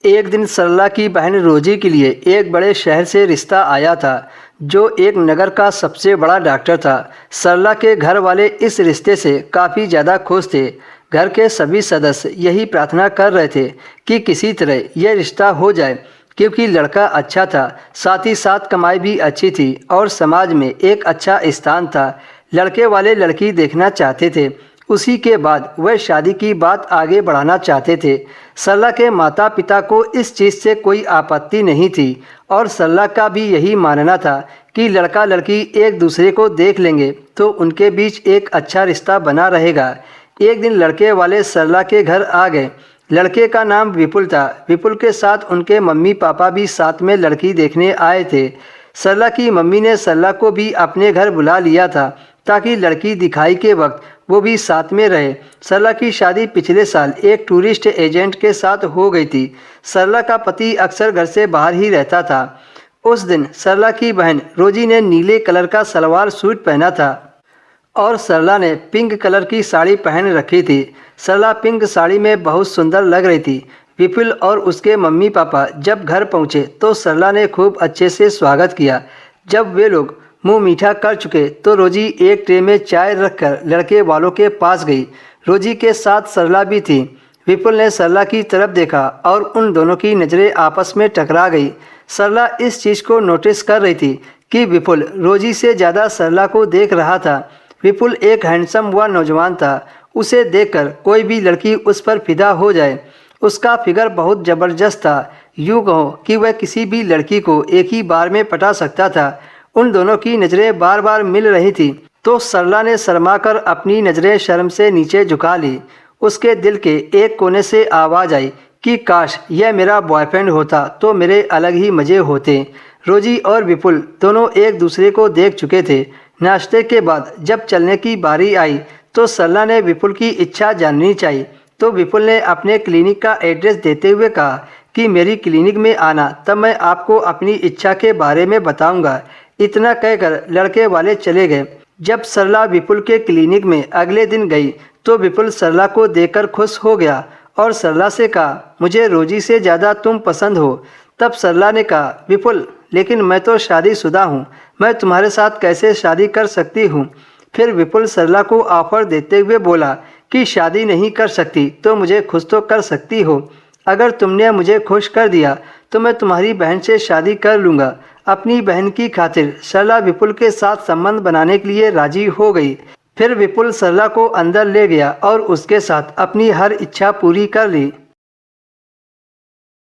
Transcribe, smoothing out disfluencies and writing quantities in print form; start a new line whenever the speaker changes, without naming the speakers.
एक दिन सरला की बहन रोजी के लिए एक बड़े शहर से रिश्ता आया था जो एक नगर का सबसे बड़ा डॉक्टर था। सरला के घर वाले इस रिश्ते से काफ़ी ज़्यादा खुश थे। घर के सभी सदस्य यही प्रार्थना कर रहे थे कि किसी तरह यह रिश्ता हो जाए, क्योंकि लड़का अच्छा था, साथ ही साथ कमाई भी अच्छी थी और समाज में एक अच्छा स्थान था। लड़के वाले लड़की देखना चाहते थे। उसी के बाद वह शादी की बात आगे बढ़ाना चाहते थे। सरला के माता पिता को इस चीज़ से कोई आपत्ति नहीं थी और सरला का भी यही मानना था कि लड़का लड़की एक दूसरे को देख लेंगे तो उनके बीच एक अच्छा रिश्ता बना रहेगा। एक दिन लड़के वाले सरला के घर आ गए। लड़के का नाम विपुल था। विपुल के साथ उनके मम्मी पापा भी साथ में लड़की देखने आए थे। सरला की मम्मी ने सरला को भी अपने घर बुला लिया था ताकि लड़की दिखाई के वक्त वो भी साथ में रहे। सरला की शादी पिछले साल एक टूरिस्ट एजेंट के साथ हो गई थी। सरला का पति अक्सर घर से बाहर ही रहता था। उस दिन सरला की बहन रोजी ने नीले कलर का सलवार सूट पहना था और सरला ने पिंक कलर की साड़ी पहन रखी थी। सरला पिंक साड़ी में बहुत सुंदर लग रही थी। विपुल और उसके मम्मी पापा जब घर पहुंचे तो सरला ने खूब अच्छे से स्वागत किया। जब वे लोग मुंह मीठा कर चुके तो रोजी एक ट्रे में चाय रखकर लड़के वालों के पास गई। रोजी के साथ सरला भी थी। विपुल ने सरला की तरफ देखा और उन दोनों की नज़रें आपस में टकरा गई। सरला इस चीज़ को नोटिस कर रही थी कि विपुल रोजी से ज़्यादा सरला को देख रहा था। विपुल एक हैंडसम हुआ नौजवान था। उसे देखकर कोई भी लड़की उस पर फिदा हो जाए। उसका फिगर बहुत ज़बरदस्त था। यूँ कहो कि वह किसी भी लड़की को एक ही बार में पटा सकता था। उन दोनों की नज़रें बार बार मिल रही थी तो सरला ने शर्माकर अपनी नज़रें शर्म से नीचे झुका ली। उसके दिल के एक कोने से आवाज़ आई कि काश यह मेरा बॉयफ्रेंड होता तो मेरे अलग ही मज़े होते। रोजी और विपुल दोनों एक दूसरे को देख चुके थे। नाश्ते के बाद जब चलने की बारी आई तो सरला ने विपुल की इच्छा जाननी चाहिए। तो विपुल ने अपने क्लिनिक का एड्रेस देते हुए कहा कि मेरी क्लिनिक में आना, तब मैं आपको अपनी इच्छा के बारे में बताऊंगा। इतना कहकर लड़के वाले चले गए। जब सरला विपुल के क्लिनिक में अगले दिन गई तो विपुल सरला को देखकर खुश हो गया और सरला से कहा, मुझे रोजी से ज़्यादा तुम पसंद हो। तब सरला ने कहा, विपुल लेकिन मैं तो शादीशुदा हूँ, मैं तुम्हारे साथ कैसे शादी कर सकती हूँ। फिर विपुल सरला को ऑफर देते हुए बोला कि शादी नहीं कर सकती तो मुझे खुश तो कर सकती हो। अगर तुमने मुझे खुश कर दिया तो मैं तुम्हारी बहन से शादी कर लूँगा। अपनी बहन की खातिर सरला विपुल के साथ संबंध बनाने के लिए राजी हो गई। फिर विपुल सरला को अंदर ले गया और उसके साथ अपनी हर इच्छा पूरी कर ली।